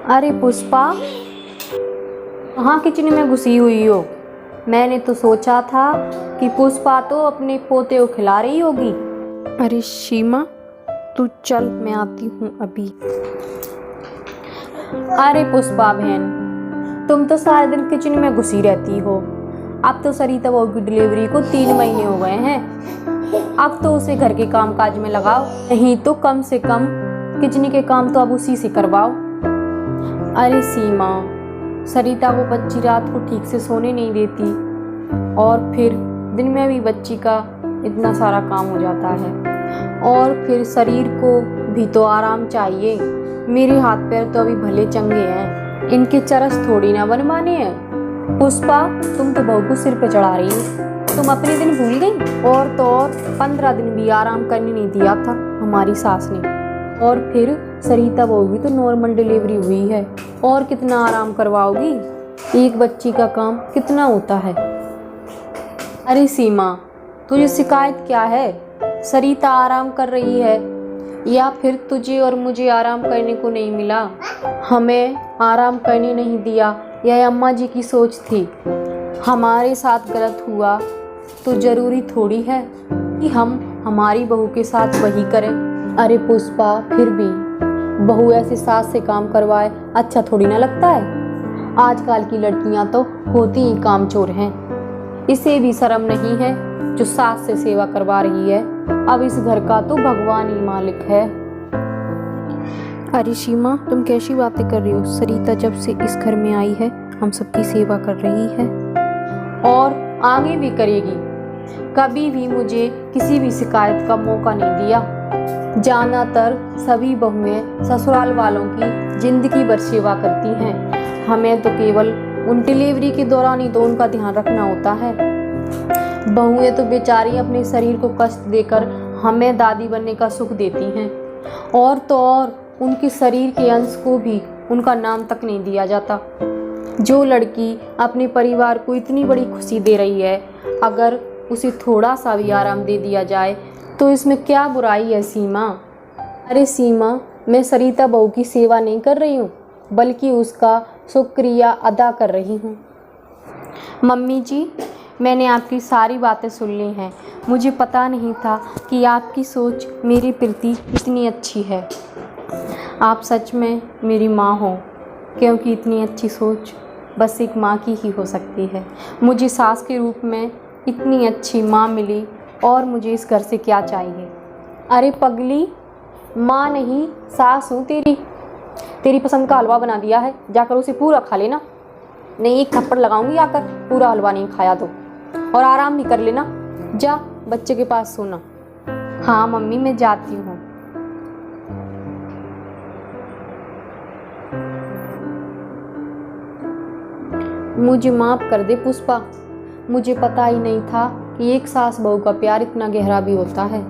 अरे पुष्पा, कहाँ किचन में घुसी हुई हो? मैंने तो सोचा था कि पुष्पा तो अपने पोते को खिला रही होगी। अरे सीमा, तू चल, मैं आती हूँ अभी। अरे पुष्पा बहन, तुम तो सारे दिन किचन में घुसी रहती हो। अब तो सरिता बहू की डिलीवरी को 3 महीने हो गए हैं। अब तो उसे घर के काम काज में लगाओ, नहीं तो कम से कम किचन के काम तो अब उसी से करवाओ। अरे सीमा, सरिता वो बच्ची रात को ठीक से सोने नहीं देती और फिर दिन में भी बच्ची का इतना सारा काम हो जाता है और फिर शरीर को भी तो आराम चाहिए। मेरे हाथ पैर तो अभी भले चंगे हैं, इनके चरस थोड़ी ना बनवाने हैं। पुष्पा, तुम तो बहू को सिर पे चढ़ा रही हो। तुम अपने दिन भूल गई? और तो और 15 दिन भी आराम करने नहीं दिया था हमारी सास ने। और फिर सरिता बहू भी तो नॉर्मल डिलीवरी हुई है, और कितना आराम करवाओगी? एक बच्ची का काम कितना होता है। अरे सीमा, तुझे शिकायत क्या है? सरिता आराम कर रही है या फिर तुझे और मुझे आराम करने को नहीं मिला? हमें आराम करने नहीं दिया, यह अम्मा जी की सोच थी। हमारे साथ गलत हुआ तो जरूरी थोड़ी है कि हम हमारी बहू के साथ वही करें। अरे पुष्पा, फिर भी बहू ऐसे सास से काम करवाए अच्छा थोड़ी ना लगता है। आजकल की लड़कियां तो होती ही कामचोर हैं। इसे भी शर्म नहीं है जो सास से सेवा करवा रही है। अब इस घर का तो भगवान ही मालिक है। अरे सीमा, तुम कैसी बातें कर रही हो? सरिता जब से इस घर में आई है हम सबकी सेवा कर रही है और आगे भी करेगी। कभी भी मुझे किसी भी शिकायत का मौका नहीं दिया। ज्यादातर सभी बहुएं ससुराल वालों की जिंदगी भर सेवा करती हैं। हमें तो केवल उन डिलीवरी के दौरान ही तो उनका ध्यान रखना होता है। बहुएं तो बेचारी अपने शरीर को कष्ट देकर हमें दादी बनने का सुख देती हैं, और तो और उनके शरीर के अंश को भी उनका नाम तक नहीं दिया जाता। जो लड़की अपने परिवार को इतनी बड़ी खुशी दे रही है, अगर उसे थोड़ा सा भी आराम दे दिया जाए तो इसमें क्या बुराई है सीमा? अरे सीमा, मैं सरिता बहू की सेवा नहीं कर रही हूँ, बल्कि उसका शुक्रिया अदा कर रही हूँ। मम्मी जी, मैंने आपकी सारी बातें सुन ली हैं। मुझे पता नहीं था कि आपकी सोच मेरे प्रति इतनी अच्छी है। आप सच में मेरी माँ हो, क्योंकि इतनी अच्छी सोच बस एक माँ की ही हो सकती है। मुझे सास के रूप में इतनी अच्छी माँ मिली, और मुझे इस घर से क्या चाहिए? अरे पगली, माँ नहीं सास हूँ तेरी पसंद का हलवा बना दिया है, जाकर उसे पूरा खा लेना। नहीं, एक थप्पड़ लगाऊंगी आकर, पूरा हलवा नहीं खाया तो। और आराम भी कर लेना, जा बच्चे के पास सोना। हाँ मम्मी, मैं जाती हूँ। मुझे माफ़ कर दे पुष्पा, मुझे पता ही नहीं था कि एक सास बहू का प्यार इतना गहरा भी होता है।